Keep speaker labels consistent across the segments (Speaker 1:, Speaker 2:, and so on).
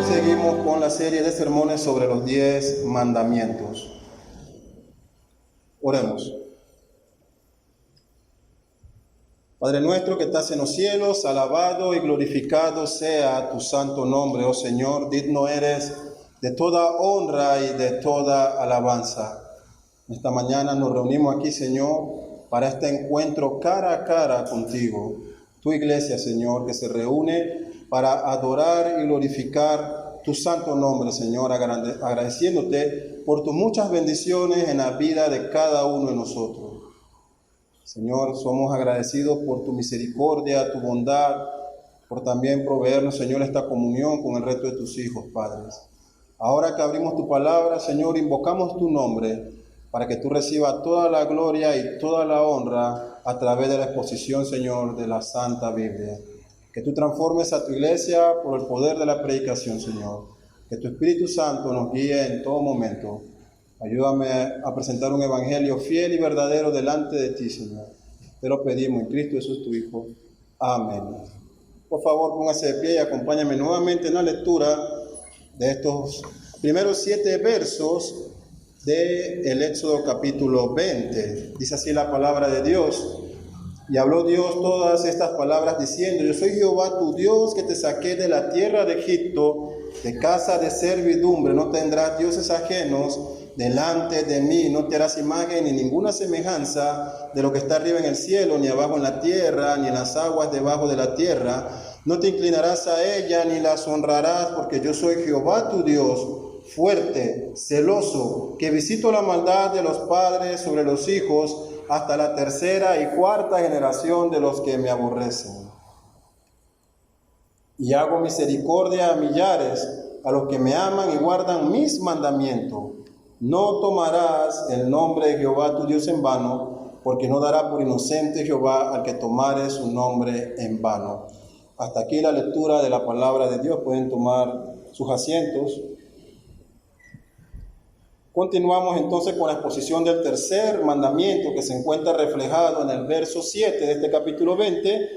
Speaker 1: Seguimos con la serie de sermones sobre los 10 mandamientos. Oremos. Padre nuestro que estás en los cielos, alabado y glorificado sea tu santo nombre, oh Señor. Digno eres de toda honra y de toda alabanza. Esta mañana nos reunimos aquí, Señor, para este encuentro cara a cara contigo. Tu iglesia, Señor, que se reúne para adorar y glorificar tu santo nombre, Señor, agradeciéndote por tus muchas bendiciones en la vida de cada uno de nosotros. Señor, somos agradecidos por tu misericordia, tu bondad, por también proveernos, Señor, esta comunión con el resto de tus hijos, padres. Ahora que abrimos tu palabra, Señor, invocamos tu nombre para que tú recibas toda la gloria y toda la honra a través de la exposición, Señor, de la Santa Biblia. Que tú transformes a tu iglesia por el poder de la predicación, Señor. Que tu Espíritu Santo nos guíe en todo momento. Ayúdame a presentar un evangelio fiel y verdadero delante de ti, Señor. Te lo pedimos en Cristo Jesús, tu Hijo. Amén. Por favor, póngase de pie y acompáñame nuevamente en la lectura de estos primeros 7 versos del Éxodo capítulo 20. Dice así la palabra de Dios. Y habló Dios todas estas palabras diciendo: Yo soy Jehová tu Dios, que te saqué de la tierra de Egipto, de casa de servidumbre. No tendrás dioses ajenos delante de mí, no te harás imagen ni ninguna semejanza de lo que está arriba en el cielo, ni abajo en la tierra, ni en las aguas debajo de la tierra. No te inclinarás a ella, ni las honrarás, porque yo soy Jehová tu Dios, fuerte, celoso, que visito la maldad de los padres sobre los hijos, hasta la 3ª y 4ª generación de los que me aborrecen. Y hago misericordia a millares, a los que me aman y guardan mis mandamientos. No tomarás el nombre de Jehová tu Dios en vano, porque no dará por inocente Jehová al que tomare su nombre en vano. Hasta aquí la lectura de la palabra de Dios. Pueden tomar sus asientos. Continuamos entonces con la exposición del tercer mandamiento, que se encuentra reflejado en el verso 7 de este capítulo 20.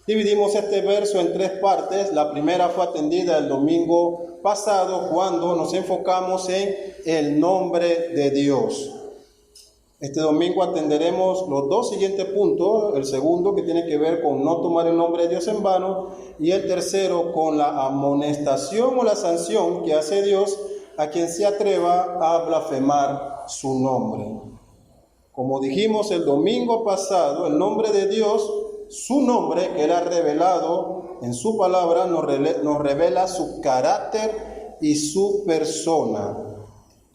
Speaker 1: Dividimos este verso en 3 partes. La primera fue atendida el domingo pasado, cuando nos enfocamos en el nombre de Dios. Este domingo atenderemos los 2 siguientes puntos: el segundo, que tiene que ver con no tomar el nombre de Dios en vano, y el tercero, con la amonestación o la sanción que hace Dios a quien se atreva a blasfemar su nombre. Como dijimos el domingo pasado, el nombre de Dios, su nombre que Él ha revelado en su palabra, nos revela su carácter y su persona.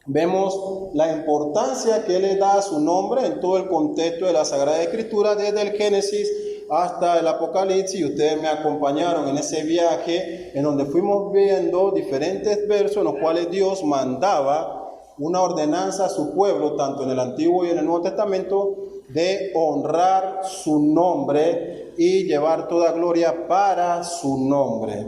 Speaker 1: Vemos la importancia que Él le da a su nombre en todo el contexto de la Sagrada Escritura, desde el Génesis hasta el Apocalipsis, y ustedes me acompañaron en ese viaje en donde fuimos viendo diferentes versos en los cuales Dios mandaba una ordenanza a su pueblo, tanto en el Antiguo y en el Nuevo Testamento, de honrar su nombre y llevar toda gloria para su nombre.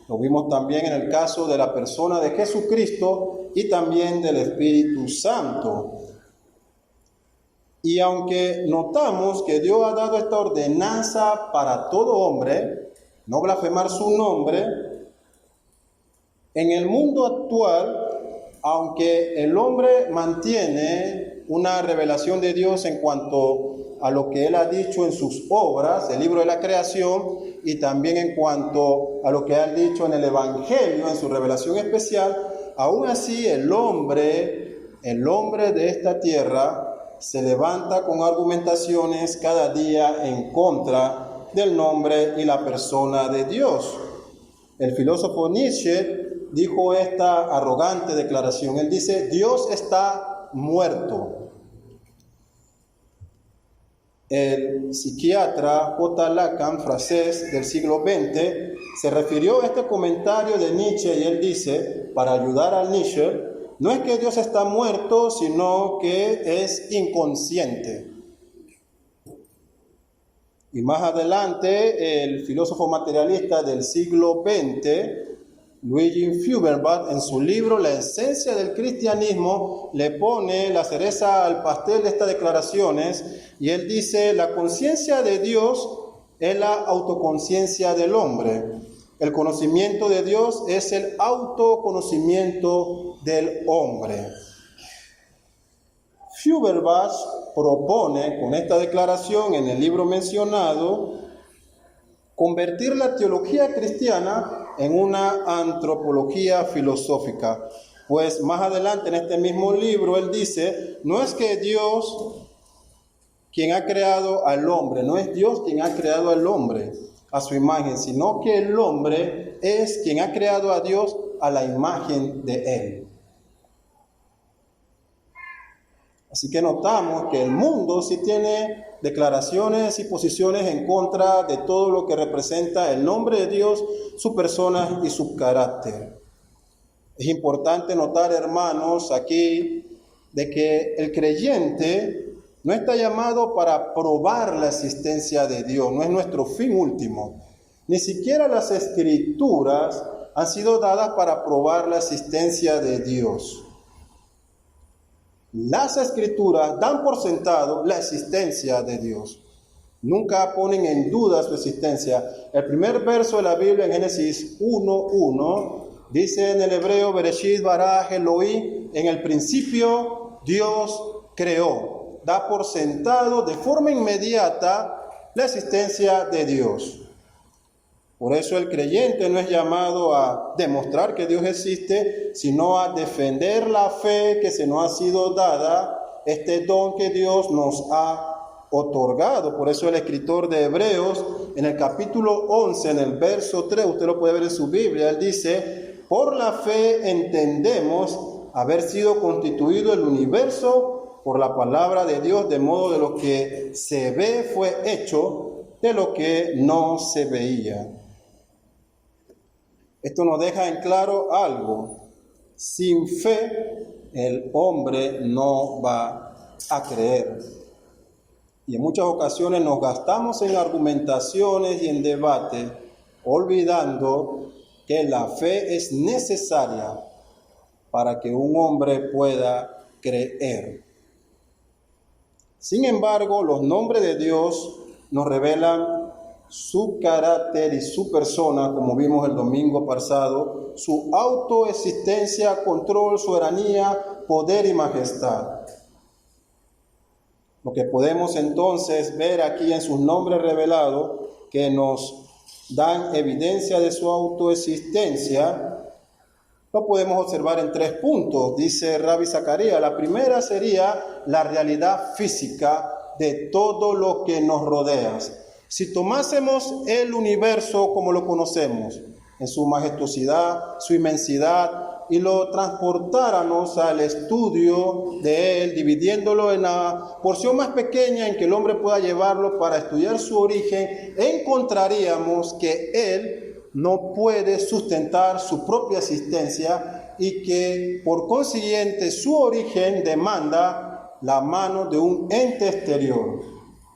Speaker 1: Lo vimos también en el caso de la persona de Jesucristo y también del Espíritu Santo. Y aunque notamos que Dios ha dado esta ordenanza para todo hombre, no blasfemar su nombre, en el mundo actual, aunque el hombre mantiene una revelación de Dios en cuanto a lo que Él ha dicho en sus obras, el libro de la creación, y también en cuanto a lo que ha dicho en el Evangelio, en su revelación especial, aún así el hombre de esta tierra se levanta con argumentaciones cada día en contra del nombre y la persona de Dios. El filósofo Nietzsche dijo esta arrogante declaración. Él dice: Dios está muerto. El psiquiatra J. Lacan, francés del siglo XX, se refirió a este comentario de Nietzsche y él dice, para ayudar a Nietzsche, no es que Dios está muerto, sino que es inconsciente. Y más adelante, el filósofo materialista del siglo XX, Luigi Feuerbach, en su libro La esencia del cristianismo, le pone la cereza al pastel de estas declaraciones, y él dice: la conciencia de Dios es la autoconciencia del hombre. El conocimiento de Dios es el autoconocimiento del hombre. Feuerbach propone con esta declaración en el libro mencionado convertir la teología cristiana en una antropología filosófica. Pues más adelante en este mismo libro él dice, no es que Dios quien ha creado al hombre, no es Dios quien ha creado al hombre a su imagen, sino que el hombre es quien ha creado a Dios a la imagen de él. Así que notamos que el mundo sí tiene declaraciones y posiciones en contra de todo lo que representa el nombre de Dios, su persona y su carácter. Es importante notar, hermanos, aquí de que el creyente no está llamado para probar la existencia de Dios, no es nuestro fin último. Ni siquiera las Escrituras han sido dadas para probar la existencia de Dios. Las Escrituras dan por sentado la existencia de Dios. Nunca ponen en duda su existencia. El primer verso de la Biblia en Génesis 1:1 dice en el hebreo, Bereshit bara Elohim, en el principio Dios creó. Da por sentado de forma inmediata la existencia de Dios. Por eso el creyente no es llamado a demostrar que Dios existe, sino a defender la fe que se nos ha sido dada, este don que Dios nos ha otorgado. Por eso el escritor de Hebreos, en el capítulo 11, en el verso 3, usted lo puede ver en su Biblia, él dice, por la fe entendemos haber sido constituido el universo por la palabra de Dios, de modo de lo que se ve fue hecho de lo que no se veía. Esto nos deja en claro algo. Sin fe, el hombre no va a creer. Y en muchas ocasiones nos gastamos en argumentaciones y en debate, olvidando que la fe es necesaria para que un hombre pueda creer. Sin embargo, los nombres de Dios nos revelan su carácter y su persona, como vimos el domingo pasado, su autoexistencia, control, soberanía, poder y majestad. Lo que podemos entonces ver aquí en sus nombres revelados, que nos dan evidencia de su autoexistencia, lo podemos observar en 3 puntos, dice Rabbi Zacarías. La primera sería la realidad física de todo lo que nos rodea. Si tomásemos el universo como lo conocemos, en su majestuosidad, su inmensidad, y lo transportáramos al estudio de él, dividiéndolo en la porción más pequeña en que el hombre pueda llevarlo para estudiar su origen, encontraríamos que él no puede sustentar su propia existencia y que por consiguiente su origen demanda la mano de un ente exterior,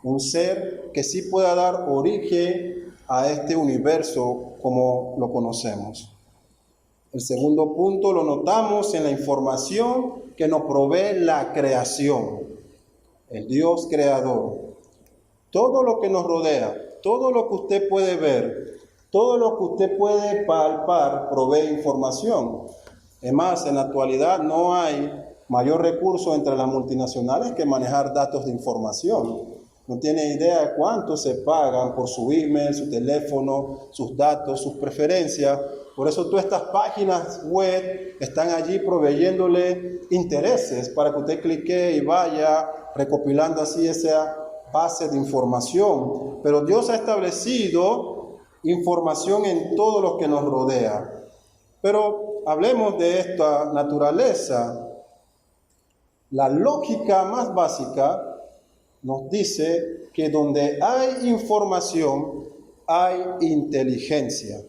Speaker 1: un ser que sí pueda dar origen a este universo como lo conocemos. El segundo punto lo notamos en la información que nos provee la creación, el Dios creador. Todo lo que nos rodea, todo lo que usted puede ver, todo lo que usted puede palpar, provee información. Es más, en la actualidad no hay mayor recurso entre las multinacionales que manejar datos de información. No tiene idea de cuánto se pagan por su email, su teléfono, sus datos, sus preferencias. Por eso todas estas páginas web están allí proveyéndole intereses para que usted clique y vaya recopilando así esa base de información. Pero Dios ha establecido información en todo lo que nos rodea. Pero hablemos de esta naturaleza. La lógica más básica nos dice que donde hay información, hay inteligencia,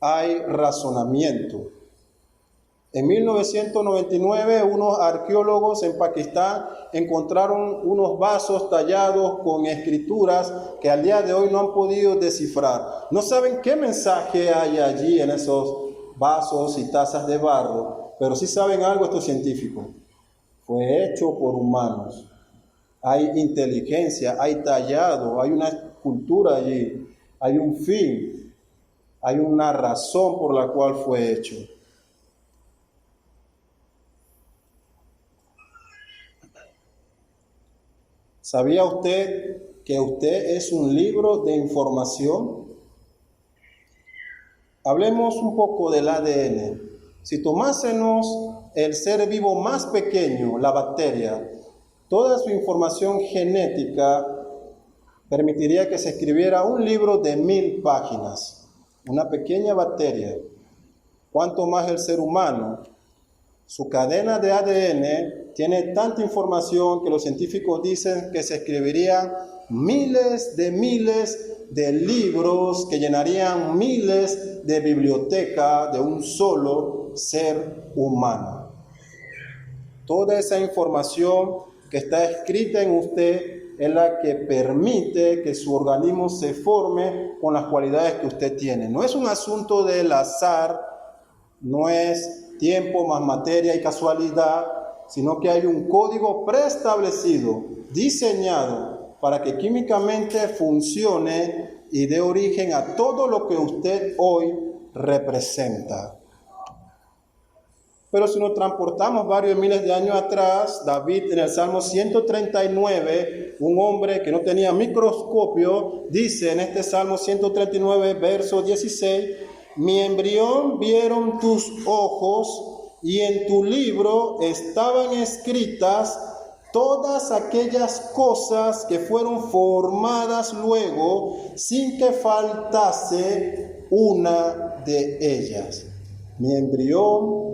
Speaker 1: hay razonamiento. En 1999, unos arqueólogos en Pakistán encontraron unos vasos tallados con escrituras que al día de hoy no han podido descifrar. No saben qué mensaje hay allí en esos vasos y tazas de barro, pero sí saben algo estos científicos. Fue hecho por humanos. Hay inteligencia, hay tallado, hay una escultura allí, hay un fin, Hay una razón por la cual fue hecho. ¿Sabía usted que usted es un libro de información? Hablemos un poco del ADN. Si tomásemos el ser vivo más pequeño, la bacteria, toda su información genética permitiría que se escribiera un libro de 1000 páginas. Una pequeña bacteria. ¿Cuánto más el ser humano? Su cadena de ADN tiene tanta información que los científicos dicen que se escribirían miles de libros que llenarían miles de bibliotecas de un solo ser humano. Toda esa información que está escrita en usted es la que permite que su organismo se forme con las cualidades que usted tiene. No es un asunto del azar, no es tiempo más materia y casualidad, sino que hay un código preestablecido, diseñado para que químicamente funcione y dé origen a todo lo que usted hoy representa. Pero si nos transportamos varios miles de años atrás, David en el Salmo 139, un hombre que no tenía microscopio, dice en este Salmo 139, verso 16, mi embrión vieron tus ojos y en tu libro estaban escritas todas aquellas cosas que fueron formadas luego sin que faltase una de ellas. Mi embrión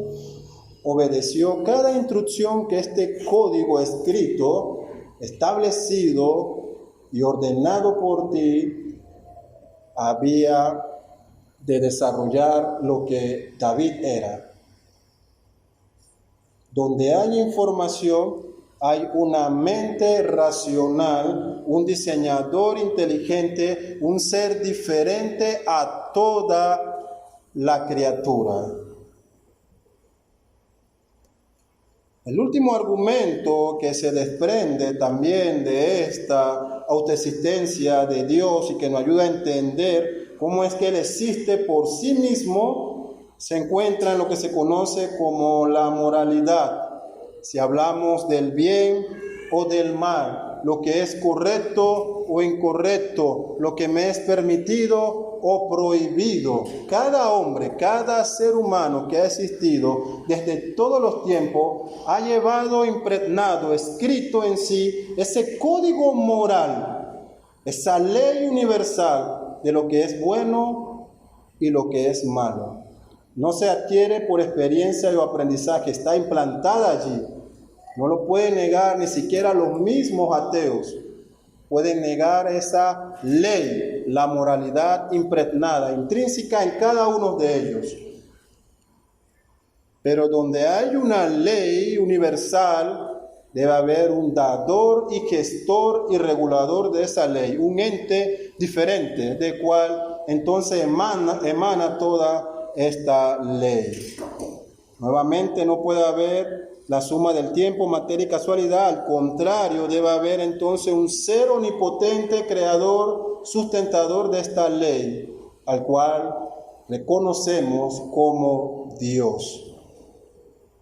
Speaker 1: obedeció cada instrucción que este código escrito, establecido y ordenado por ti, había de desarrollar lo que David era. Donde hay información, hay una mente racional, un diseñador inteligente, un ser diferente a toda la criatura. El último argumento que se desprende también de esta autoexistencia de Dios y que nos ayuda a entender cómo es que Él existe por sí mismo, se encuentra en lo que se conoce como la moralidad. Si hablamos del bien o del mal, lo que es correcto o incorrecto, lo que me es permitido o prohibido. Cada hombre, cada ser humano que ha existido desde todos los tiempos ha llevado impregnado, escrito en sí, ese código moral, esa ley universal de lo que es bueno y lo que es malo. No se adquiere por experiencia o aprendizaje, está implantada allí. No lo pueden negar ni siquiera los mismos ateos. Pueden negar esa ley, la moralidad impregnada, intrínseca en cada uno de ellos. Pero donde hay una ley universal, debe haber un dador y gestor y regulador de esa ley, un ente diferente, de cual entonces emana toda esta ley. Nuevamente no puede haber la suma del tiempo, materia y casualidad. Al contrario, debe haber entonces un ser omnipotente, creador, sustentador de esta ley, al cual reconocemos como Dios.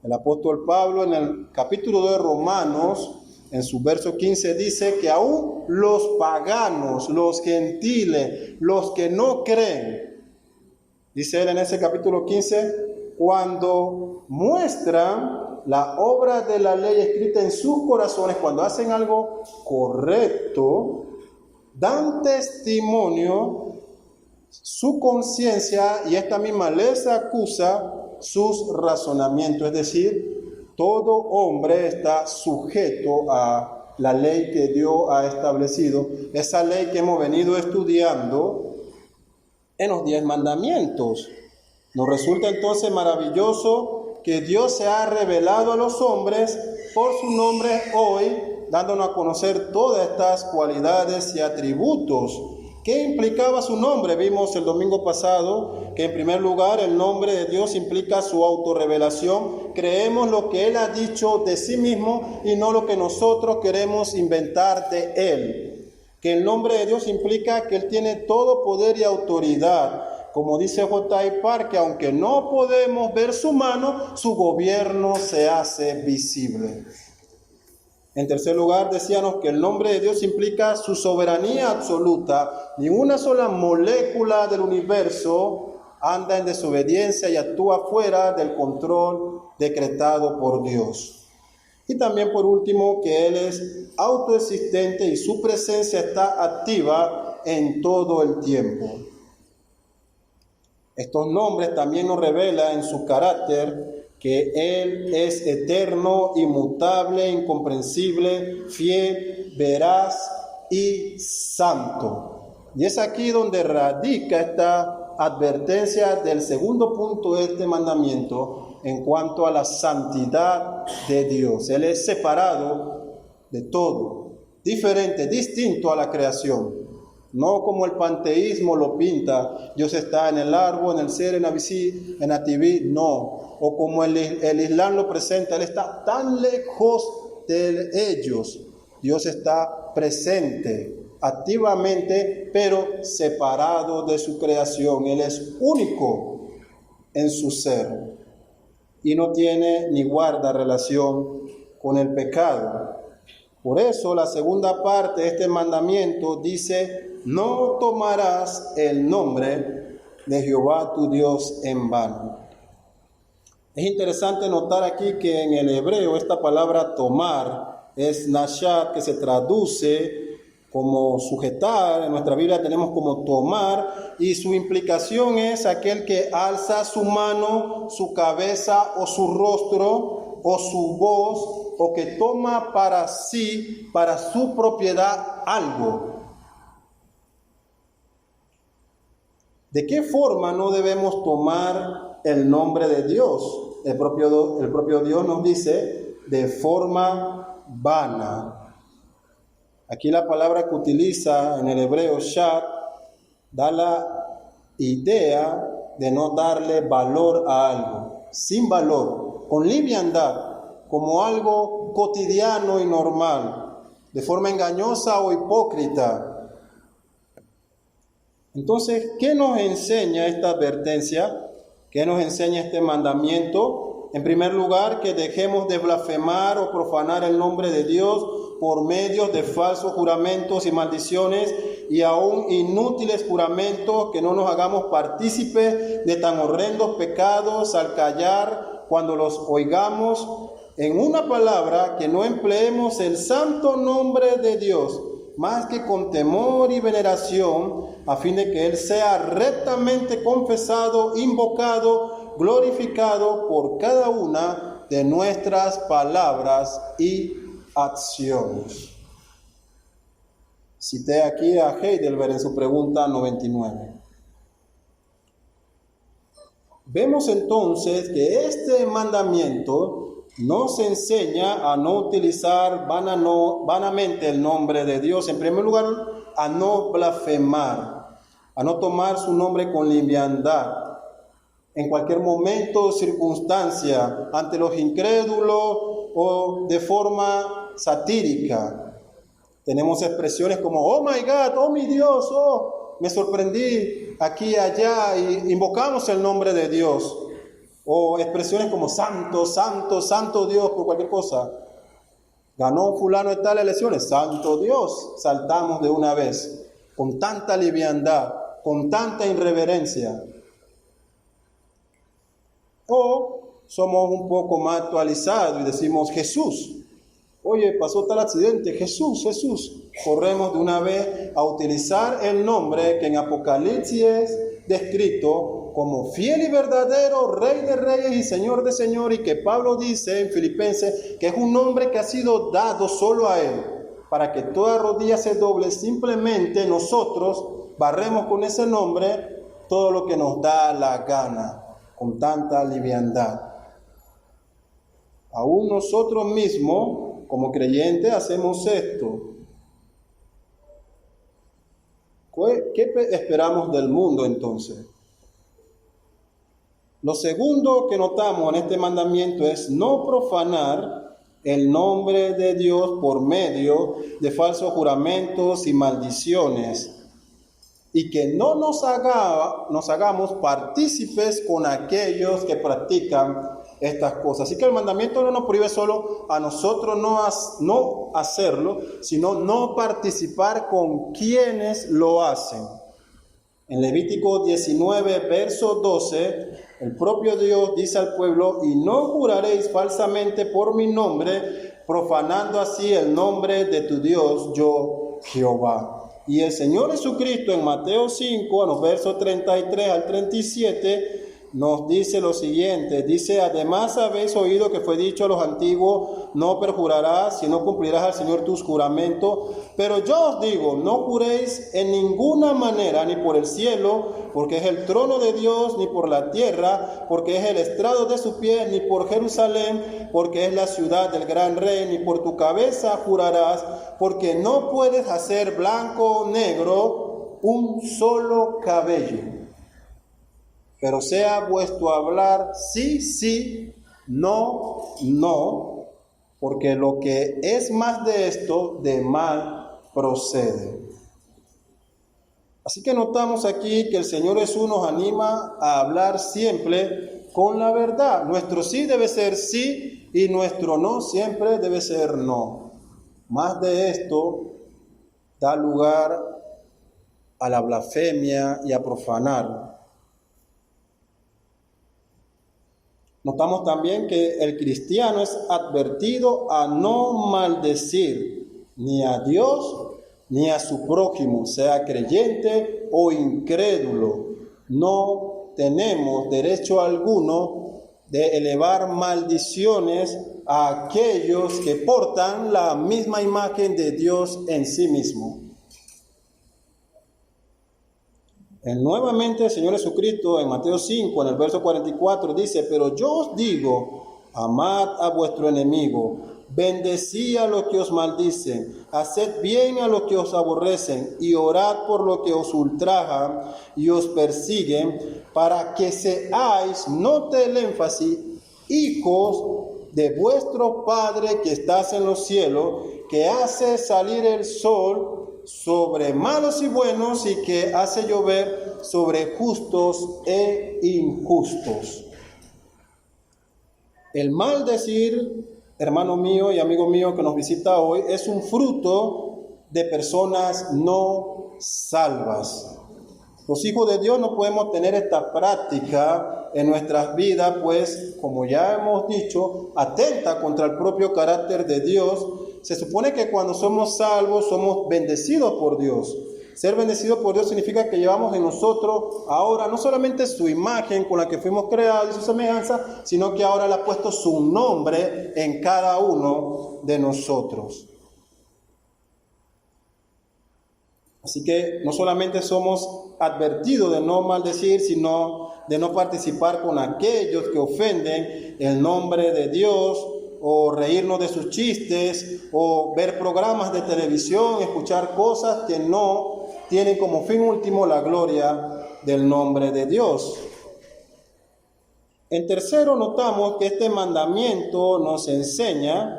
Speaker 1: El apóstol Pablo en el capítulo 2 de Romanos, en su verso 15, dice que aún los paganos, los gentiles, los que no creen, dice él en ese capítulo 15, cuando muestran la obra de la ley escrita en sus corazones, cuando hacen algo correcto, dan testimonio, su conciencia, y esta misma les acusa sus razonamientos. Es decir, todo hombre está sujeto a la ley que Dios ha establecido, esa ley que hemos venido estudiando en los 10 mandamientos. Nos resulta entonces maravilloso que Dios se ha revelado a los hombres por su nombre hoy, dándonos a conocer todas estas cualidades y atributos. ¿Qué implicaba su nombre? Vimos el domingo pasado que en primer lugar el nombre de Dios implica su autorrevelación. Creemos lo que Él ha dicho de sí mismo y no lo que nosotros queremos inventar de Él. Que el nombre de Dios implica que Él tiene todo poder y autoridad. como dice J.I. Parker, aunque no podemos ver su mano, su gobierno se hace visible. En tercer lugar, decíamos que el nombre de Dios implica su soberanía absoluta. Ni una sola molécula del universo anda en desobediencia y actúa fuera del control decretado por Dios. Y también, por último, que Él es autoexistente y su presencia está activa en todo el tiempo. Estos nombres también nos revelan en su carácter que Él es eterno, inmutable, incomprensible, fiel, veraz y santo. Y es aquí donde radica esta advertencia del segundo punto de este mandamiento en cuanto a la santidad de Dios. Él es separado de todo, diferente, distinto a la creación. No como el panteísmo lo pinta, Dios está en el árbol, en el cielo, en la bici, en la TV, no. O como el Islam lo presenta, Él está tan lejos de ellos. Dios está presente, activamente, pero separado de su creación. Él es único en su ser y no tiene ni guarda relación con el pecado. Por eso la segunda parte de este mandamiento dice: no tomarás el nombre de Jehová tu Dios en vano. Es interesante notar aquí que en el hebreo esta palabra tomar es nashat, que se traduce como sujetar. En nuestra Biblia tenemos como tomar, y su implicación es aquel que alza su mano, su cabeza o su rostro o su voz, o que toma para sí, para su propiedad, algo. ¿De qué forma no debemos tomar el nombre de Dios? El propio Dios nos dice: de forma vana. Aquí la palabra que utiliza en el hebreo shat da la idea de no darle valor a algo, sin valor, con liviandad, como algo cotidiano y normal, de forma engañosa o hipócrita. Entonces, ¿qué nos enseña esta advertencia? ¿Qué nos enseña este mandamiento? En primer lugar, que dejemos de blasfemar o profanar el nombre de Dios por medio de falsos juramentos y maldiciones, y aún inútiles juramentos, que no nos hagamos partícipes de tan horrendos pecados al callar cuando los oigamos. En una palabra, que no empleemos el santo nombre de Dios más que con temor y veneración, a fin de que Él sea rectamente confesado, invocado, glorificado por cada una de nuestras palabras y acciones. Cité aquí a Heidelberg en su pregunta 99. Vemos entonces que este mandamiento nos enseña a no utilizar vanamente el nombre de Dios. En primer lugar, a no blasfemar, a no tomar su nombre con liviandad. En cualquier momento o circunstancia, ante los incrédulos o de forma satírica. Tenemos expresiones como: oh my God, oh mi Dios, oh, me sorprendí aquí y allá, y invocamos el nombre de Dios. O expresiones como santo, santo, santo Dios, por cualquier cosa. Ganó fulano de tal elecciones, santo Dios, saltamos de una vez, con tanta liviandad, con tanta irreverencia. O somos un poco más actualizados y decimos: Jesús, oye, pasó tal accidente, Jesús, Jesús. Corremos de una vez a utilizar el nombre que en Apocalipsis es descrito como fiel y verdadero, Rey de reyes y Señor de señores, y que Pablo dice en Filipenses que es un nombre que ha sido dado solo a Él, para que toda rodilla se doble. Simplemente nosotros barremos con ese nombre todo lo que nos da la gana, con tanta liviandad. Aún nosotros mismos, como creyentes, hacemos esto. ¿Qué esperamos del mundo entonces? Lo segundo que notamos en este mandamiento es no profanar el nombre de Dios por medio de falsos juramentos y maldiciones. y que no nos hagamos partícipes con aquellos que practican estas cosas. Así que el mandamiento no nos prohíbe solo a nosotros no hacerlo, sino no participar con quienes lo hacen. En Levítico 19, verso 12, el propio Dios dice al pueblo: y no juraréis falsamente por mi nombre, profanando así el nombre de tu Dios, yo Jehová. Y el Señor Jesucristo en Mateo 5, en los versos 33 al 37, nos dice lo siguiente, dice: además habéis oído que fue dicho a los antiguos, no perjurarás, sino cumplirás al Señor tus juramentos. Pero yo os digo, no juréis en ninguna manera, ni por el cielo, porque es el trono de Dios, ni por la tierra, porque es el estrado de sus pies, ni por Jerusalén, porque es la ciudad del gran rey, ni por tu cabeza jurarás, porque no puedes hacer blanco o negro un solo cabello. Pero sea vuestro hablar sí, sí, no, no, porque lo que es más de esto, de mal procede. Así que notamos aquí que el Señor Jesús nos anima a hablar siempre con la verdad. Nuestro sí debe ser sí y nuestro no siempre debe ser no. Más de esto da lugar a la blasfemia y a profanar. Notamos también que el cristiano es advertido a no maldecir ni a Dios ni a su prójimo, sea creyente o incrédulo. No tenemos derecho alguno de elevar maldiciones a aquellos que portan la misma imagen de Dios en sí mismo. Nuevamente el Señor Jesucristo en Mateo 5, en el verso 44, dice: pero yo os digo, amad a vuestro enemigo, bendecid a los que os maldicen, haced bien a los que os aborrecen, y orad por los que os ultrajan y os persiguen, para que seáis, note el énfasis, hijos de vuestro Padre que estás en los cielos, que hace salir el sol sobre malos y buenos, y que hace llover sobre justos e injustos. El maldecir, hermano mío y amigo mío que nos visita hoy, es un fruto de personas no salvas. Los hijos de Dios no podemos tener esta práctica en nuestras vidas, pues, como ya hemos dicho, atenta contra el propio carácter de Dios. Se supone que cuando somos salvos, somos bendecidos por Dios. Ser bendecidos por Dios significa que llevamos en nosotros ahora no solamente su imagen con la que fuimos creados y su semejanza, sino que ahora le ha puesto su nombre en cada uno de nosotros. Así que no solamente somos advertidos de no maldecir, sino de no participar con aquellos que ofenden el nombre de Dios, o reírnos de sus chistes, o ver programas de televisión, escuchar cosas que no tienen como fin último la gloria del nombre de Dios. En tercero, notamos que este mandamiento nos enseña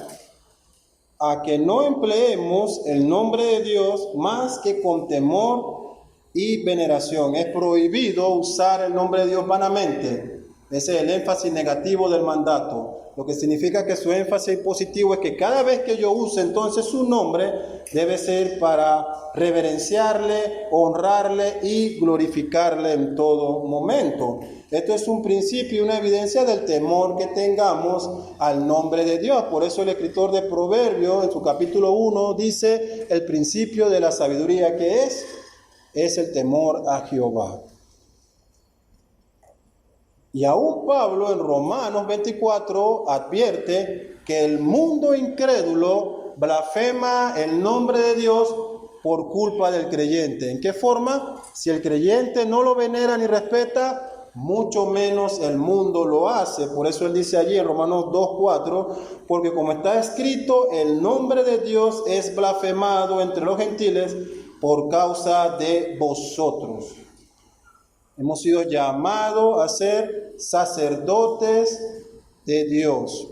Speaker 1: a que no empleemos el nombre de Dios más que con temor y veneración. Es prohibido usar el nombre de Dios vanamente. Ese es el énfasis negativo del mandato. Lo que significa que su énfasis positivo es que cada vez que yo use entonces su nombre, debe ser para reverenciarle, honrarle y glorificarle en todo momento. Esto es un principio y una evidencia del temor que tengamos al nombre de Dios. Por eso el escritor de Proverbios, en su capítulo 1, dice: el principio de la sabiduría, que es el temor a Jehová. Y aún Pablo en Romanos 24 advierte que el mundo incrédulo blasfema el nombre de Dios por culpa del creyente. ¿En qué forma? Si el creyente no lo venera ni respeta, mucho menos el mundo lo hace. Por eso él dice allí en Romanos 2:4, porque como está escrito, el nombre de Dios es blasfemado entre los gentiles por causa de vosotros. Hemos sido llamados a ser sacerdotes de Dios,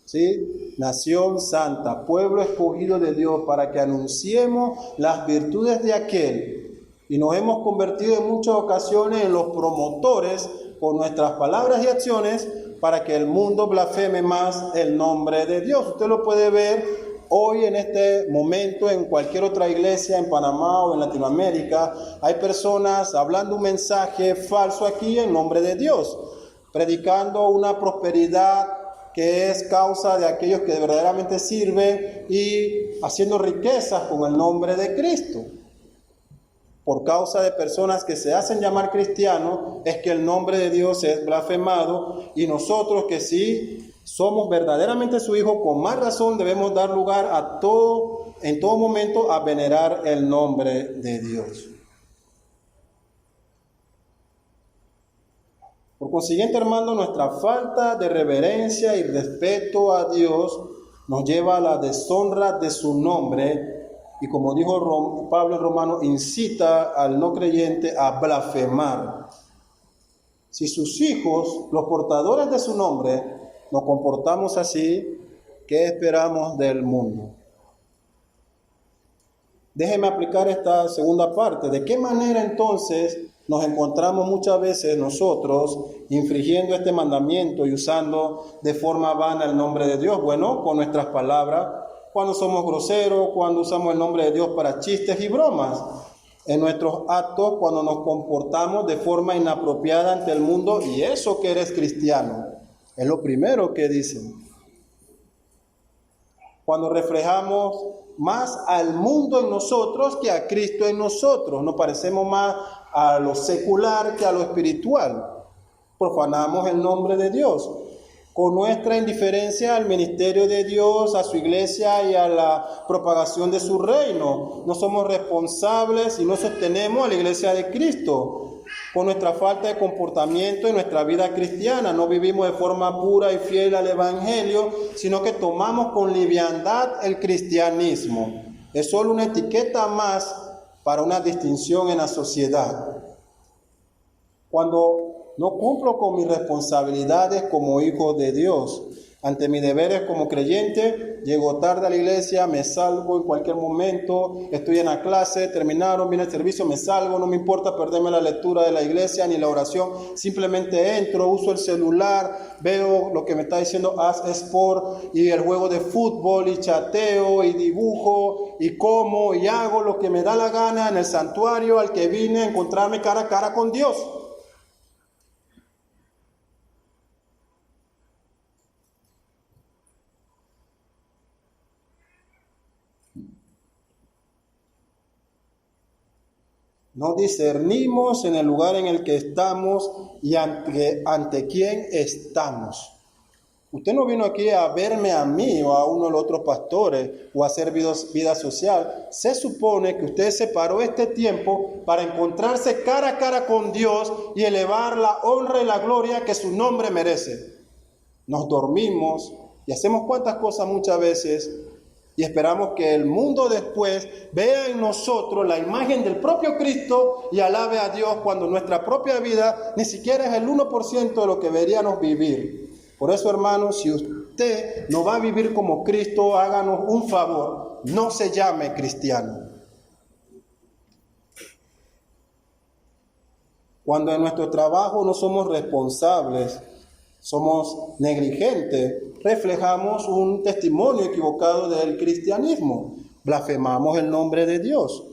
Speaker 1: ¿sí? Nación santa, pueblo escogido de Dios, para que anunciemos las virtudes de aquel y nos hemos convertido en muchas ocasiones en los promotores con nuestras palabras y acciones para que el mundo blasfeme más el nombre de Dios. Usted lo puede ver hoy en este momento en cualquier otra iglesia en Panamá o en Latinoamérica. Hay personas hablando un mensaje falso aquí en nombre de Dios, predicando una prosperidad que es causa de aquellos que verdaderamente sirven y haciendo riquezas con el nombre de Cristo. Por causa de personas que se hacen llamar cristianos, es que el nombre de Dios es blasfemado, y nosotros que sí somos verdaderamente su hijo, con más razón debemos dar lugar en todo momento a venerar el nombre de Dios. Por consiguiente, hermano, nuestra falta de reverencia y respeto a Dios nos lleva a la deshonra de su nombre. Y como dijo Pablo en Romanos, incita al no creyente a blasfemar. Si sus hijos, los portadores de su nombre, nos comportamos así, ¿qué esperamos del mundo? Déjeme aplicar esta segunda parte. ¿De qué manera entonces nos encontramos muchas veces nosotros infringiendo este mandamiento y usando de forma vana el nombre de Dios? Bueno, con nuestras palabras, cuando somos groseros, cuando usamos el nombre de Dios para chistes y bromas, en nuestros actos, cuando nos comportamos de forma inapropiada ante el mundo, y eso que eres cristiano, es lo primero que dicen. Cuando reflejamos más al mundo en nosotros que a Cristo en nosotros, nos parecemos más a lo secular que a lo espiritual, profanamos el nombre de Dios. Con nuestra indiferencia al ministerio de Dios, a su iglesia y a la propagación de su reino, no somos responsables y no sostenemos a la iglesia de Cristo. Con nuestra falta de comportamiento en nuestra vida cristiana, no vivimos de forma pura y fiel al Evangelio, sino que tomamos con liviandad el cristianismo. Es solo una etiqueta más para una distinción en la sociedad. Cuando no cumplo con mis responsabilidades como hijo de Dios, ante mis deberes como creyente, llego tarde a la iglesia, me salgo en cualquier momento, estoy en la clase, terminaron, viene el servicio, me salgo, no me importa perderme la lectura de la iglesia ni la oración, simplemente entro, uso el celular, veo lo que me está diciendo As Sport y el juego de fútbol, y chateo y dibujo y como y hago lo que me da la gana en el santuario al que vine a encontrarme cara a cara con Dios. No discernimos en el lugar en el que estamos y ante quién estamos. Usted no vino aquí a verme a mí o a uno de los otros pastores o a hacer vida social. Se supone que usted separó este tiempo para encontrarse cara a cara con Dios y elevar la honra y la gloria que su nombre merece. Nos dormimos y hacemos cuantas cosas muchas veces y esperamos que el mundo después vea en nosotros la imagen del propio Cristo y alabe a Dios, cuando nuestra propia vida ni siquiera es el 1% de lo que deberíamos vivir. Por eso, hermanos, si usted no va a vivir como Cristo, háganos un favor, no se llame cristiano. Cuando en nuestro trabajo no somos responsables, somos negligentes, reflejamos un testimonio equivocado del cristianismo, blasfemamos el nombre de Dios.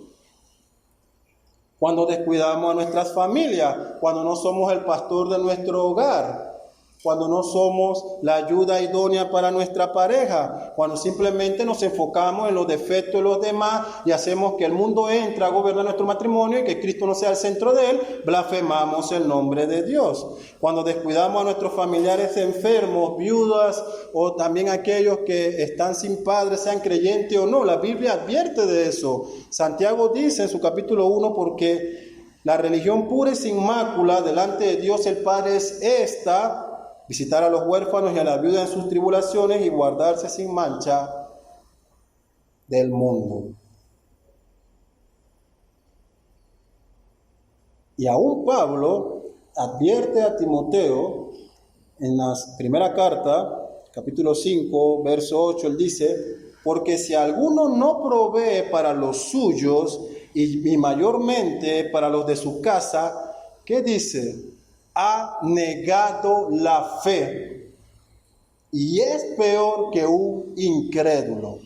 Speaker 1: Cuando descuidamos a nuestras familias, cuando no somos el pastor de nuestro hogar, cuando no somos la ayuda idónea para nuestra pareja, cuando simplemente nos enfocamos en los defectos de los demás y hacemos que el mundo entre a gobernar nuestro matrimonio y que Cristo no sea el centro de él, blasfemamos el nombre de Dios. Cuando descuidamos a nuestros familiares enfermos, viudas o también aquellos que están sin padre, sean creyentes o no, la Biblia advierte de eso. Santiago dice en su capítulo 1, porque la religión pura y sin mácula delante de Dios el Padre es esta: visitar a los huérfanos y a la viuda en sus tribulaciones y guardarse sin mancha del mundo. Y aún Pablo advierte a Timoteo en la primera carta, capítulo 5, verso 8, él dice: porque si alguno no provee para los suyos y mayormente para los de su casa, ¿qué dice? Ha negado la fe y es peor que un incrédulo.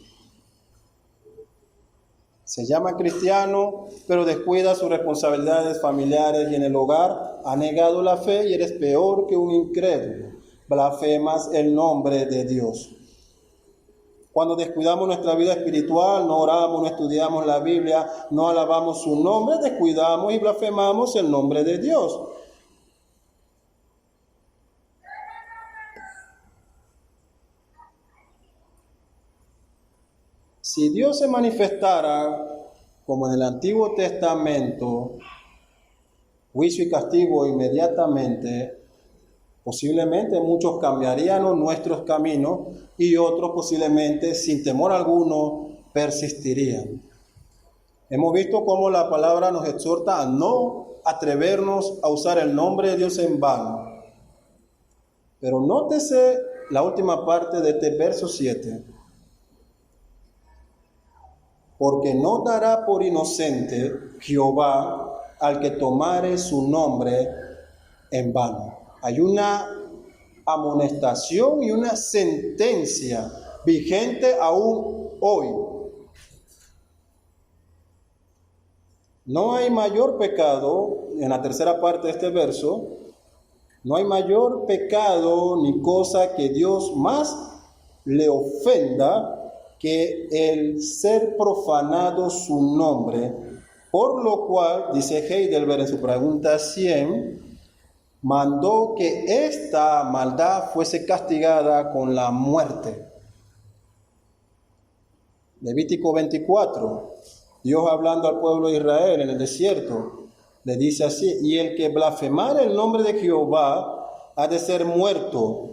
Speaker 1: Se llama cristiano, pero descuida sus responsabilidades familiares y en el hogar, ha negado la fe y eres peor que un incrédulo. Blasfemas el nombre de Dios. Cuando descuidamos nuestra vida espiritual, no oramos, no estudiamos la Biblia, no alabamos su nombre, descuidamos y blasfemamos el nombre de Dios. Si Dios se manifestara como en el Antiguo Testamento, juicio y castigo inmediatamente, posiblemente muchos cambiarían nuestros caminos y otros posiblemente sin temor alguno persistirían. Hemos visto cómo la palabra nos exhorta a no atrevernos a usar el nombre de Dios en vano. Pero nótese la última parte de este verso 7. Porque no dará por inocente Jehová al que tomare su nombre en vano. Hay una amonestación y una sentencia vigente aún hoy. No hay mayor pecado, en la tercera parte de este verso, no hay mayor pecado ni cosa que Dios más le ofenda que el ser profanado su nombre, por lo cual, dice Heidelberg en su pregunta 100, mandó que esta maldad fuese castigada con la muerte. Levítico 24, Dios hablando al pueblo de Israel en el desierto, le dice así: y el que blasfemare el nombre de Jehová ha de ser muerto.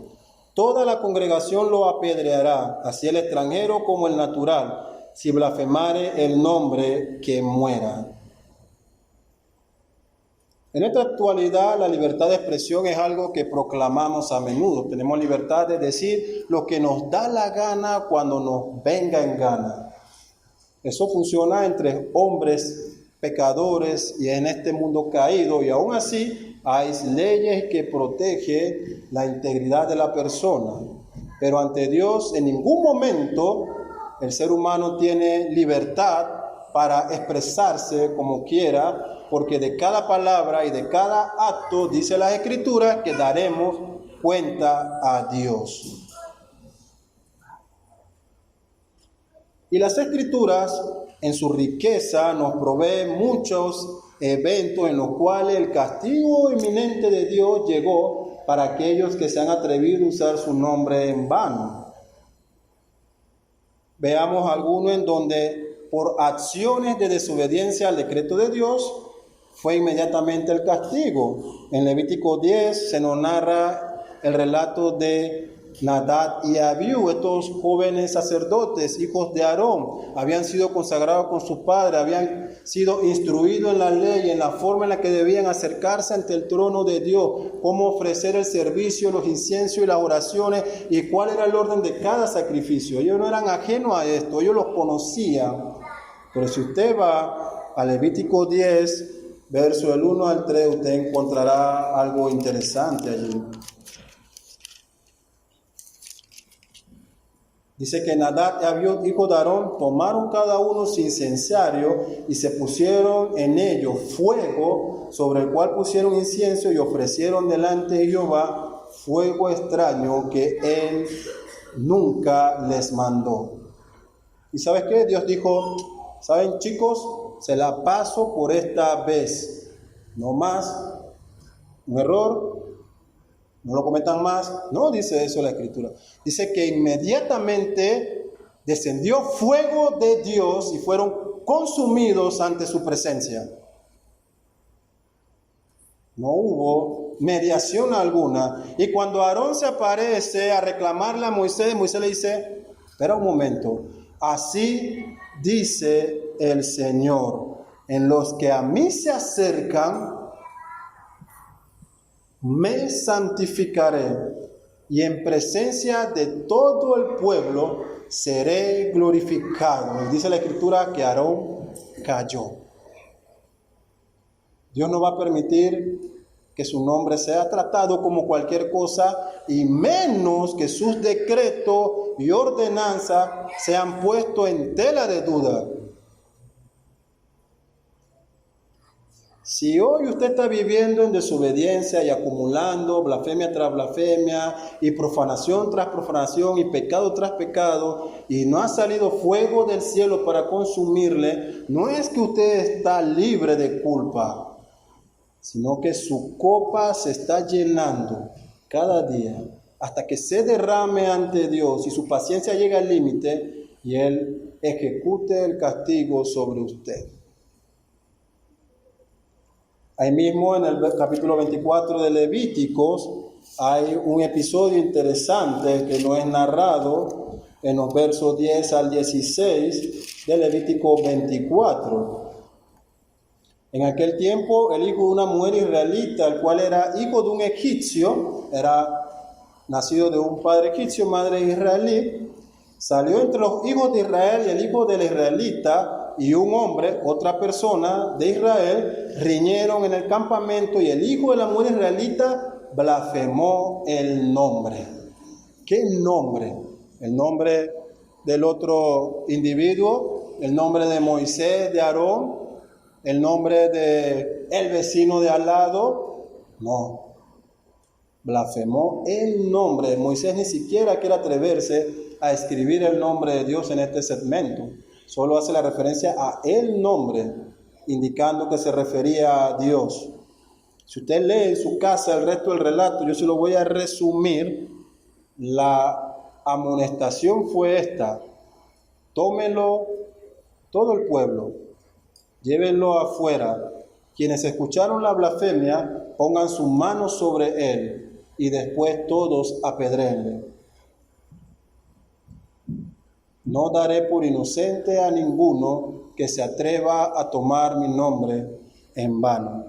Speaker 1: Toda la congregación lo apedreará, así el extranjero como el natural, si blasfemare el nombre, que muera. En esta actualidad, la libertad de expresión es algo que proclamamos a menudo. Tenemos libertad de decir lo que nos da la gana cuando nos venga en gana. Eso funciona entre hombres pecadores y en este mundo caído, y aún así hay leyes que protegen la integridad de la persona. Pero ante Dios, en ningún momento el ser humano tiene libertad para expresarse como quiera, porque de cada palabra y de cada acto, dice las Escrituras, que daremos cuenta a Dios. Y las Escrituras, en su riqueza, nos proveen muchos eventos en los cuales el castigo inminente de Dios llegó para aquellos que se han atrevido a usar su nombre en vano. Veamos alguno en donde por acciones de desobediencia al decreto de Dios fue inmediatamente el castigo. En Levítico 10 se nos narra el relato de Nadab y Abiú, estos jóvenes sacerdotes, hijos de Aarón, habían sido consagrados con su padre, habían sido instruidos en la ley, en la forma en la que debían acercarse ante el trono de Dios, cómo ofrecer el servicio, los inciensos y las oraciones, y cuál era el orden de cada sacrificio. Ellos no eran ajenos a esto, ellos los conocían. Pero si usted va a Levítico 10, verso del 1 al 3, usted encontrará algo interesante allí. Dice que Nadab y Abiú, hijo de Aarón, tomaron cada uno su incensario y se pusieron en ello fuego, sobre el cual pusieron incienso y ofrecieron delante de Jehová fuego extraño que él nunca les mandó. ¿Y sabes qué? Dios dijo: ¿saben, chicos? Se la paso por esta vez. No más. Un error. No lo cometan más. No dice eso la Escritura. Dice que inmediatamente descendió fuego de Dios y fueron consumidos ante su presencia. No hubo mediación alguna. Y cuando Aarón se aparece a reclamarle a Moisés, Moisés le dice: espera un momento. Así dice el Señor: en los que a mí se acercan, me santificaré, y en presencia de todo el pueblo seré glorificado. Y dice la Escritura que Aarón cayó. Dios no va a permitir que su nombre sea tratado como cualquier cosa, y menos que sus decretos y ordenanzas sean puestos en tela de duda. Si hoy usted está viviendo en desobediencia y acumulando blasfemia tras blasfemia y profanación tras profanación y pecado tras pecado, y no ha salido fuego del cielo para consumirle, no es que usted está libre de culpa, sino que su copa se está llenando cada día hasta que se derrame ante Dios y su paciencia llega al límite y Él ejecute el castigo sobre usted. Ahí mismo en el capítulo 24 de Levíticos hay un episodio interesante que no es narrado en los versos 10 al 16 de Levítico 24. En aquel tiempo el hijo de una mujer israelita, el cual era hijo de un egipcio, era nacido de un padre egipcio, madre israelí, salió entre los hijos de Israel y el hijo del israelita y un hombre, otra persona de Israel, riñeron en el campamento y el hijo de la mujer israelita blasfemó el nombre. ¿Qué nombre? El nombre del otro individuo, el nombre de Moisés, de Aarón, el nombre de el vecino de al lado. No, blasfemó el nombre. Moisés ni siquiera quiere atreverse a escribir el nombre de Dios en este segmento. Solo hace la referencia a el nombre, indicando que se refería a Dios. Si usted lee en su casa el resto del relato, yo se lo voy a resumir. La amonestación fue esta: tómenlo todo el pueblo, llévenlo afuera. Quienes escucharon la blasfemia, pongan sus manos sobre él y después todos apedréenle. No daré por inocente a ninguno que se atreva a tomar mi nombre en vano.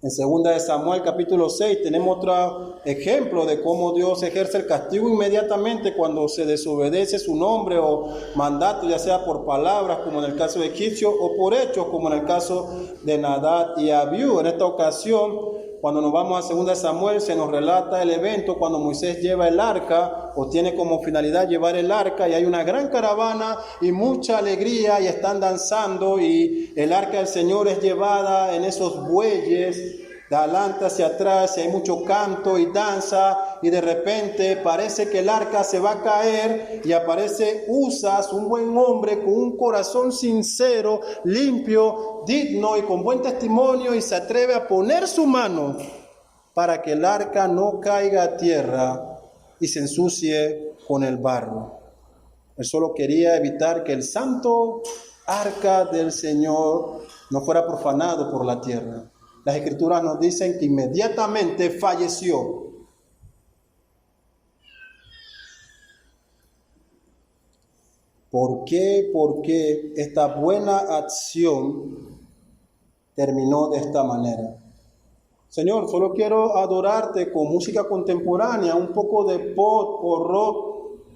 Speaker 1: En 2 de Samuel capítulo 6 tenemos otro ejemplo de cómo Dios ejerce el castigo inmediatamente cuando se desobedece su nombre o mandato, ya sea por palabras como en el caso de egipcio o por hechos como en el caso de Nadab y Abiú. En esta ocasión, cuando nos vamos a 2 de Samuel, se nos relata el evento cuando Moisés lleva el arca o tiene como finalidad llevar el arca, y hay una gran caravana y mucha alegría y están danzando, y el arca del Señor es llevada en esos bueyes de adelante hacia atrás, y hay mucho canto y danza, y de repente parece que el arca se va a caer y aparece Uzas, un buen hombre con un corazón sincero, limpio, digno y con buen testimonio, y se atreve a poner su mano para que el arca no caiga a tierra y se ensucie con el barro. Él solo quería evitar que el santo arca del Señor no fuera profanado por la tierra. Las Escrituras nos dicen que inmediatamente falleció. ¿Por qué? Porque esta buena acción terminó de esta manera. Señor, solo quiero adorarte con música contemporánea, un poco de pop o rock.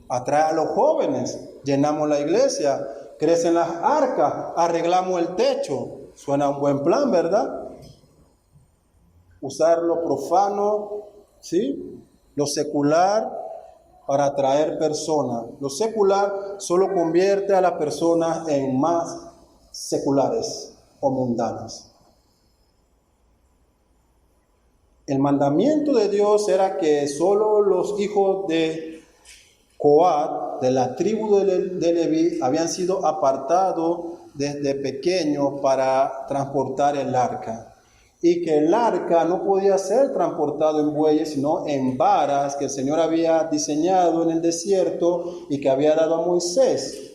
Speaker 1: Atrae a los jóvenes, llenamos la iglesia, crecen las arcas, arreglamos el techo. Suena un buen plan, ¿verdad? Usar lo profano, ¿sí?, lo secular para atraer personas. Lo secular solo convierte a las personas en más seculares o mundanas. El mandamiento de Dios era que solo los hijos de Coat, de la tribu de Leví, habían sido apartados desde pequeños para transportar el arca. Y que el arca no podía ser transportado en bueyes, sino en varas que el Señor había diseñado en el desierto y que había dado a Moisés.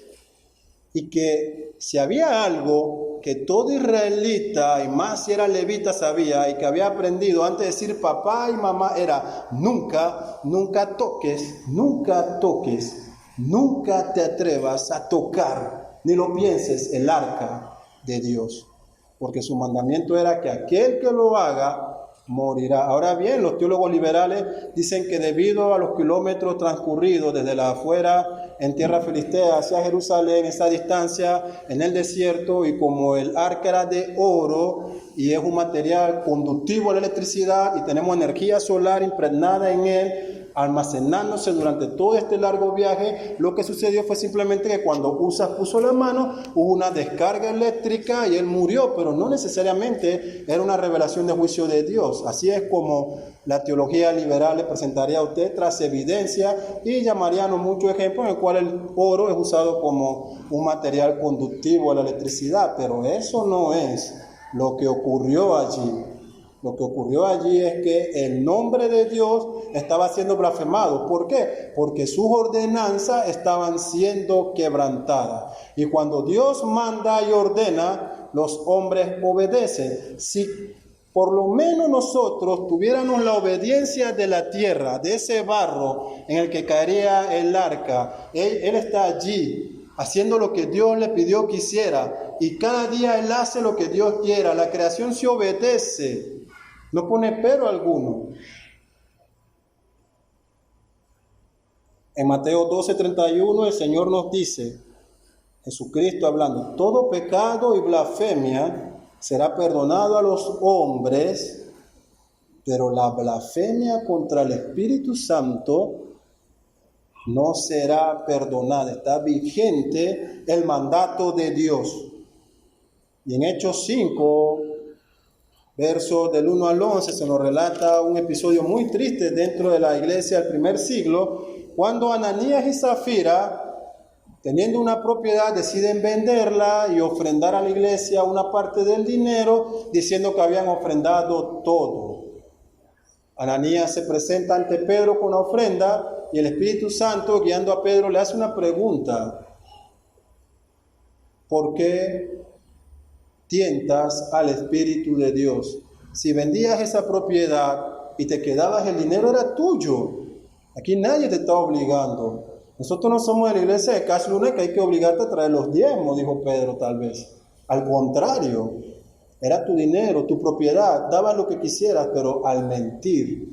Speaker 1: Y que si había algo que todo israelita, y más si era levita, sabía y que había aprendido antes de decir papá y mamá, era nunca toques, nunca te atrevas a tocar, ni lo pienses, el arca de Dios. Porque su mandamiento era que aquel que lo haga, morirá. Ahora bien, los teólogos liberales dicen que debido a los kilómetros transcurridos desde la afuera en tierra filistea hacia Jerusalén, esa distancia en el desierto, y como el arca era de oro y es un material conductivo a la electricidad y tenemos energía solar impregnada en él, almacenándose durante todo este largo viaje, lo que sucedió fue simplemente que cuando Uzas puso la mano, hubo una descarga eléctrica y él murió, pero no necesariamente era una revelación de juicio de Dios. Así es como la teología liberal le presentaría a usted tras evidencia y llamarían muchos ejemplos en el cual el oro es usado como un material conductivo a la electricidad, pero eso no es lo que ocurrió allí. Lo que ocurrió allí es que el nombre de Dios estaba siendo blasfemado. ¿Por qué? Porque sus ordenanzas estaban siendo quebrantadas. Y cuando Dios manda y ordena, los hombres obedecen. Si por lo menos nosotros tuviéramos la obediencia de la tierra, de ese barro en el que caería el arca, Él está allí haciendo lo que Dios le pidió que hiciera. Y cada día Él hace lo que Dios quiera. La creación se obedece. No pone pero alguno. En Mateo 12:31 el Señor nos dice, Jesucristo hablando, todo pecado y blasfemia será perdonado a los hombres, pero la blasfemia contra el Espíritu Santo no será perdonada. Está vigente el mandato de Dios. Y en Hechos 5, versos del 1 al 11, se nos relata un episodio muy triste dentro de la iglesia del primer siglo, cuando Ananías y Zafira, teniendo una propiedad, deciden venderla y ofrendar a la iglesia una parte del dinero, diciendo que habían ofrendado todo. Ananías se presenta ante Pedro con la ofrenda y el Espíritu Santo, guiando a Pedro, le hace una pregunta. ¿Por qué tientas al Espíritu de Dios? Si vendías esa propiedad y te quedabas, el dinero era tuyo. Aquí nadie te está obligando. Nosotros no somos de la iglesia de Cash Luna que hay que obligarte a traer los diezmos, dijo Pedro tal vez. Al contrario, era tu dinero, tu propiedad, dabas lo que quisieras, pero al mentir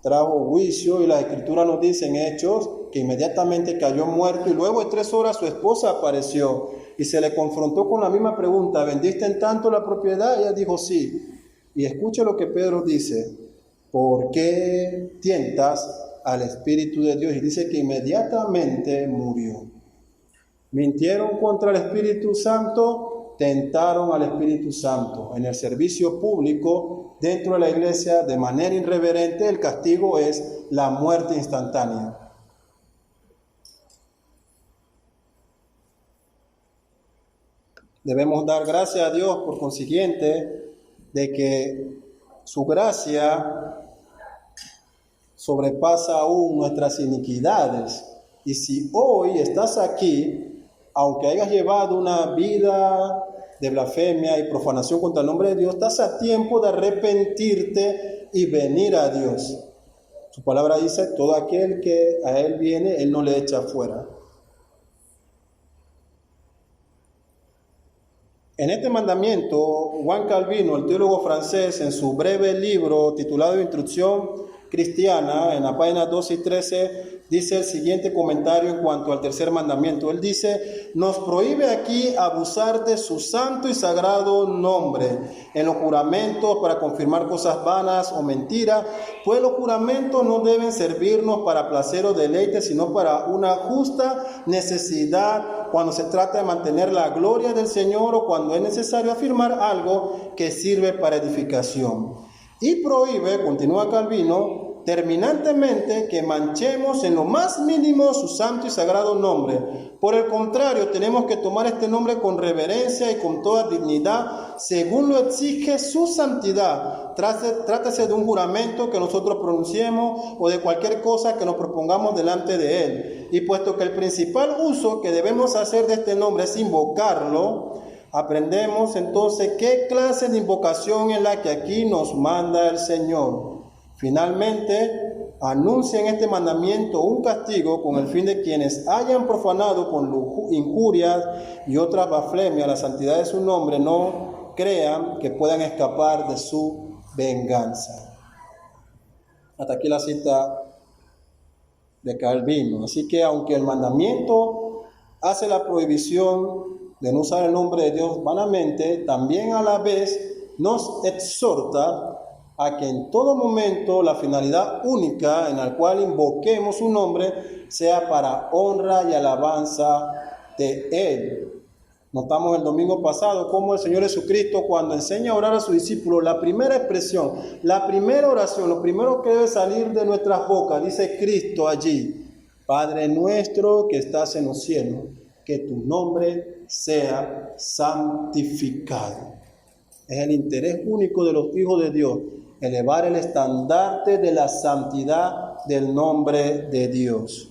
Speaker 1: trajo juicio, y la Escritura nos dice en Hechos que inmediatamente cayó muerto, y luego de 3 horas su esposa apareció y se le confrontó con la misma pregunta: ¿vendiste en tanto la propiedad? Ella dijo sí. Y escucha lo que Pedro dice: ¿por qué tientas al Espíritu de Dios? Y dice que inmediatamente murió. Mintieron contra el Espíritu Santo, tentaron al Espíritu Santo. En el servicio público, dentro de la iglesia, de manera irreverente, el castigo es la muerte instantánea. Debemos dar gracias a Dios, por consiguiente, de que su gracia sobrepasa aún nuestras iniquidades. Y si hoy estás aquí, aunque hayas llevado una vida de blasfemia y profanación contra el nombre de Dios, estás a tiempo de arrepentirte y venir a Dios. Su palabra dice: todo aquel que a Él viene, Él no le echa fuera. En este mandamiento, Juan Calvino, el teólogo francés, en su breve libro titulado Instrucción Cristiana, en la página 12 y 13, dice el siguiente comentario en cuanto al tercer mandamiento. Él dice: nos prohíbe aquí abusar de su santo y sagrado nombre en los juramentos para confirmar cosas vanas o mentiras, pues los juramentos no deben servirnos para placer o deleite, sino para una justa necesidad cuando se trata de mantener la gloria del Señor o cuando es necesario afirmar algo que sirve para edificación. Y prohíbe, continúa Calvino, terminantemente que manchemos en lo más mínimo su santo y sagrado nombre. Por el contrario, tenemos que tomar este nombre con reverencia y con toda dignidad, según lo exige su santidad. Trátese de un juramento que nosotros pronunciemos o de cualquier cosa que nos propongamos delante de Él. Y puesto que el principal uso que debemos hacer de este nombre es invocarlo, aprendemos entonces qué clase de invocación es la que aquí nos manda el Señor. Finalmente, anuncia en este mandamiento un castigo con el fin de quienes hayan profanado con injurias y otras blasfemias la santidad de su nombre, no crean que puedan escapar de su venganza. Hasta aquí la cita de Calvino. Así que aunque el mandamiento hace la prohibición de no usar el nombre de Dios vanamente, también a la vez nos exhorta a que en todo momento la finalidad única en la cual invoquemos su nombre sea para honra y alabanza de Él. Notamos el domingo pasado cómo el Señor Jesucristo, cuando enseña a orar a sus discípulos, la primera expresión, la primera oración, lo primero que debe salir de nuestras bocas, dice Cristo allí: Padre nuestro que estás en los cielos, que tu nombre sea santificado. Es el interés único de los hijos de Dios, elevar el estandarte de la santidad del nombre de Dios.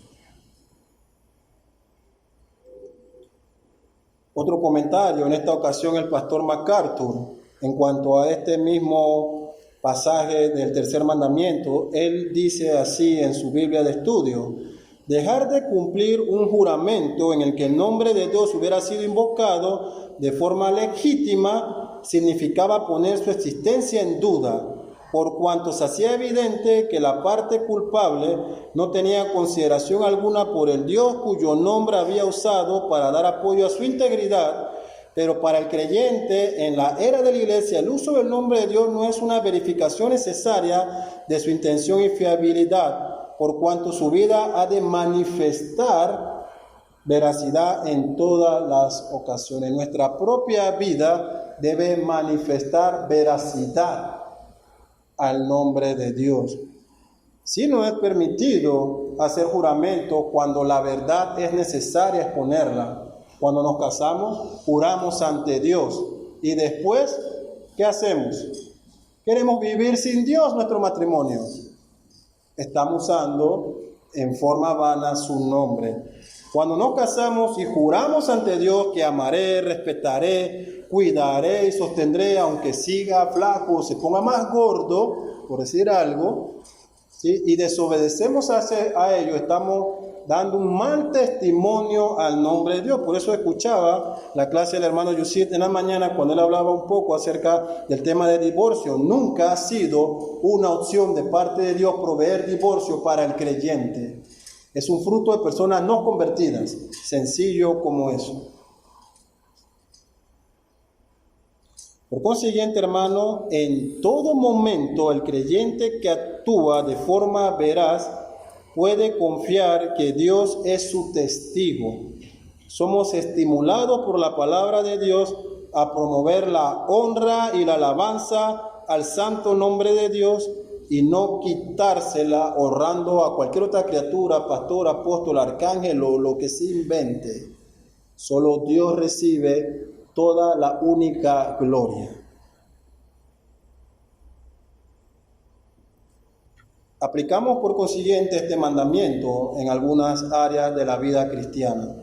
Speaker 1: Otro comentario, en esta ocasión el pastor MacArthur, en cuanto a este mismo pasaje del tercer mandamiento, él dice así en su Biblia de estudio: dejar de cumplir un juramento en el que el nombre de Dios hubiera sido invocado de forma legítima significaba poner su existencia en duda, por cuanto se hacía evidente que la parte culpable no tenía consideración alguna por el Dios cuyo nombre había usado para dar apoyo a su integridad. Pero para el creyente en la era de la iglesia, el uso del nombre de Dios no es una verificación necesaria de su intención y fiabilidad, por cuanto su vida ha de manifestar veracidad en todas las ocasiones. Nuestra propia vida debe manifestar veracidad al nombre de Dios. Si no es permitido hacer juramento cuando la verdad es necesaria exponerla. Cuando nos casamos, juramos ante Dios. Y después, ¿qué hacemos? Queremos vivir sin Dios nuestro matrimonio. Estamos usando en forma vana su nombre. Cuando nos casamos y juramos ante Dios que amaré, respetaré, cuidaré y sostendré, aunque siga flaco, se ponga más gordo, por decir algo, ¿sí? Y desobedecemos a ello, estamos dando un mal testimonio al nombre de Dios. Por eso escuchaba la clase del hermano Yusit en la mañana cuando él hablaba un poco acerca del tema de divorcio. Nunca ha sido una opción de parte de Dios proveer divorcio para el creyente. Es un fruto de personas no convertidas, sencillo como eso. Por consiguiente, hermano, en todo momento el creyente que actúa de forma veraz puede confiar que Dios es su testigo. Somos estimulados por la palabra de Dios a promover la honra y la alabanza al santo nombre de Dios y no quitársela honrando a cualquier otra criatura, pastor, apóstol, arcángel o lo que se invente. Solo Dios recibe toda la única gloria. Aplicamos por consiguiente este mandamiento en algunas áreas de la vida cristiana.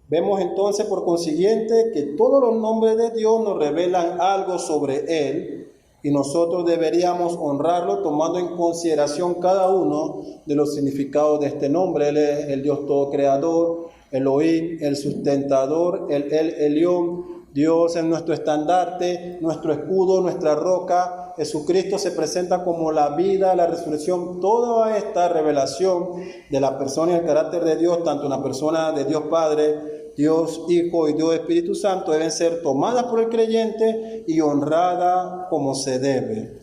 Speaker 1: Vemos entonces por consiguiente que todos los nombres de Dios nos revelan algo sobre Él y nosotros deberíamos honrarlo tomando en consideración cada uno de los significados de este nombre. Él es el Dios todo creador, Elohim, el sustentador, el Elión. Dios es nuestro estandarte, nuestro escudo, nuestra roca. Jesucristo se presenta como la vida, la resurrección. Toda esta revelación de la persona y el carácter de Dios, tanto en la persona de Dios Padre, Dios Hijo y Dios Espíritu Santo, deben ser tomadas por el creyente y honradas como se debe.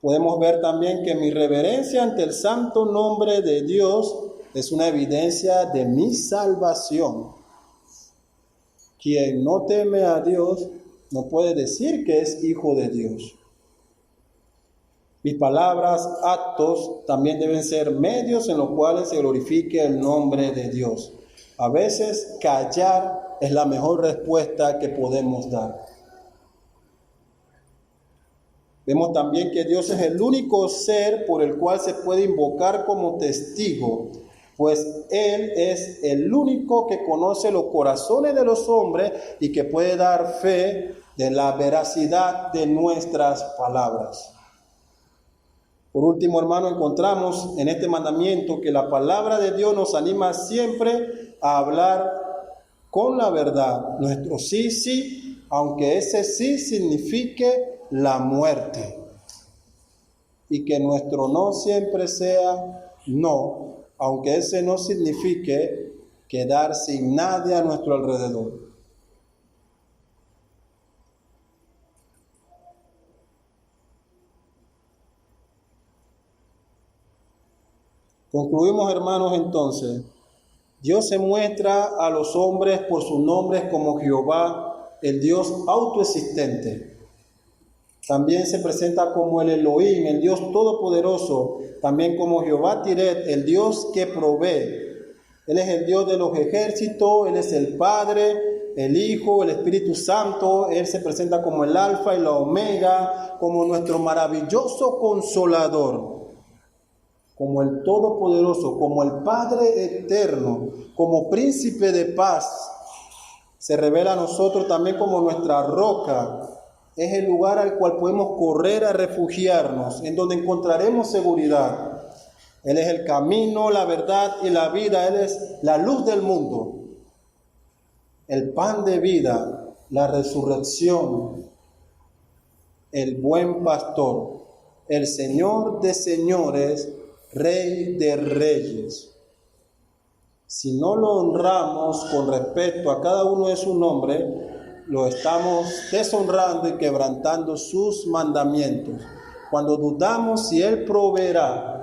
Speaker 1: Podemos ver también que mi reverencia ante el santo nombre de Dios es una evidencia de mi salvación. Quien no teme a Dios no puede decir que es hijo de Dios. Mis palabras, actos, también deben ser medios en los cuales se glorifique el nombre de Dios. A veces callar es la mejor respuesta que podemos dar. Vemos también que Dios es el único ser por el cual se puede invocar como testigo, pues Él es el único que conoce los corazones de los hombres y que puede dar fe de la veracidad de nuestras palabras. Por último, hermano, encontramos en este mandamiento que la palabra de Dios nos anima siempre a hablar con la verdad, nuestro sí, sí, aunque ese sí signifique la muerte. Y que nuestro no siempre sea no, aunque ese no signifique quedar sin nadie a nuestro alrededor. Concluimos, hermanos, entonces. Dios se muestra a los hombres por sus nombres como Jehová, el Dios autoexistente. También se presenta como el Elohim, el Dios todopoderoso. También como Jehová Tiret, el Dios que provee. Él es el Dios de los ejércitos, Él es el Padre, el Hijo, el Espíritu Santo. Él se presenta como el Alfa y la Omega, como nuestro maravilloso Consolador, como el Todopoderoso, como el Padre Eterno, como Príncipe de Paz. Se revela a nosotros también como nuestra roca. Es el lugar al cual podemos correr a refugiarnos, en donde encontraremos seguridad. Él es el camino, la verdad y la vida. Él es la luz del mundo, el pan de vida, la resurrección, el buen pastor, el Señor de señores, Rey de reyes. Si no lo honramos con respecto a cada uno de sus nombres, lo estamos deshonrando y quebrantando sus mandamientos. Cuando dudamos si Él proveerá,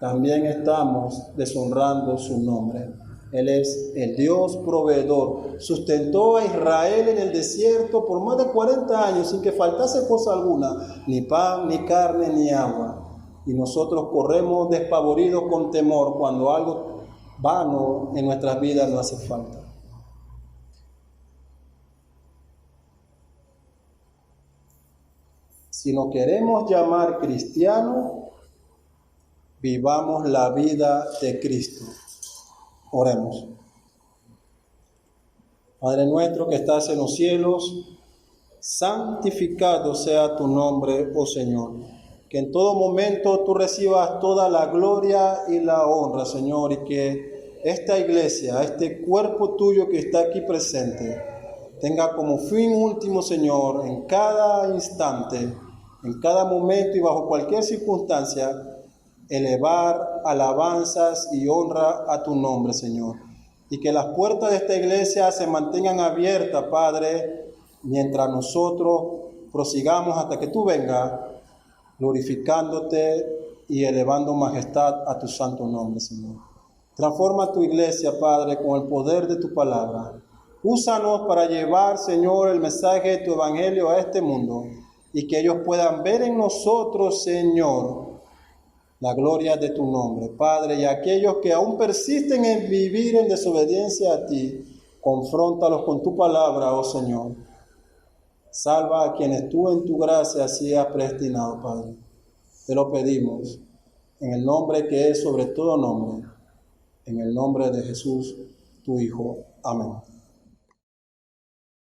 Speaker 1: también estamos deshonrando su nombre. Él es el Dios proveedor. Sustentó a Israel en el desierto por más de 40 años sin que faltase cosa alguna, ni pan, ni carne, ni agua. Y nosotros corremos despavoridos con temor cuando algo vano en nuestras vidas nos hace falta. Si nos queremos llamar cristianos, vivamos la vida de Cristo. Oremos. Padre nuestro que estás en los cielos, santificado sea tu nombre, oh Señor. Que en todo momento tú recibas toda la gloria y la honra, Señor, y que esta iglesia, este cuerpo tuyo que está aquí presente, tenga como fin último, Señor, en cada instante, en cada momento y bajo cualquier circunstancia, elevar alabanzas y honra a tu nombre, Señor. Y que las puertas de esta iglesia se mantengan abiertas, Padre, mientras nosotros prosigamos hasta que tú vengas, glorificándote y elevando majestad a tu santo nombre, Señor. Transforma tu iglesia, Padre, con el poder de tu palabra. Úsanos para llevar, Señor, el mensaje de tu evangelio a este mundo y que ellos puedan ver en nosotros, Señor, la gloria de tu nombre, Padre. Y aquellos que aún persisten en vivir en desobediencia a ti, confróntalos con tu palabra, oh Señor. Salva a quienes tú en tu gracia así has predestinado, Padre. Te lo pedimos en el nombre que es sobre todo nombre, en el nombre de Jesús, tu Hijo. Amén.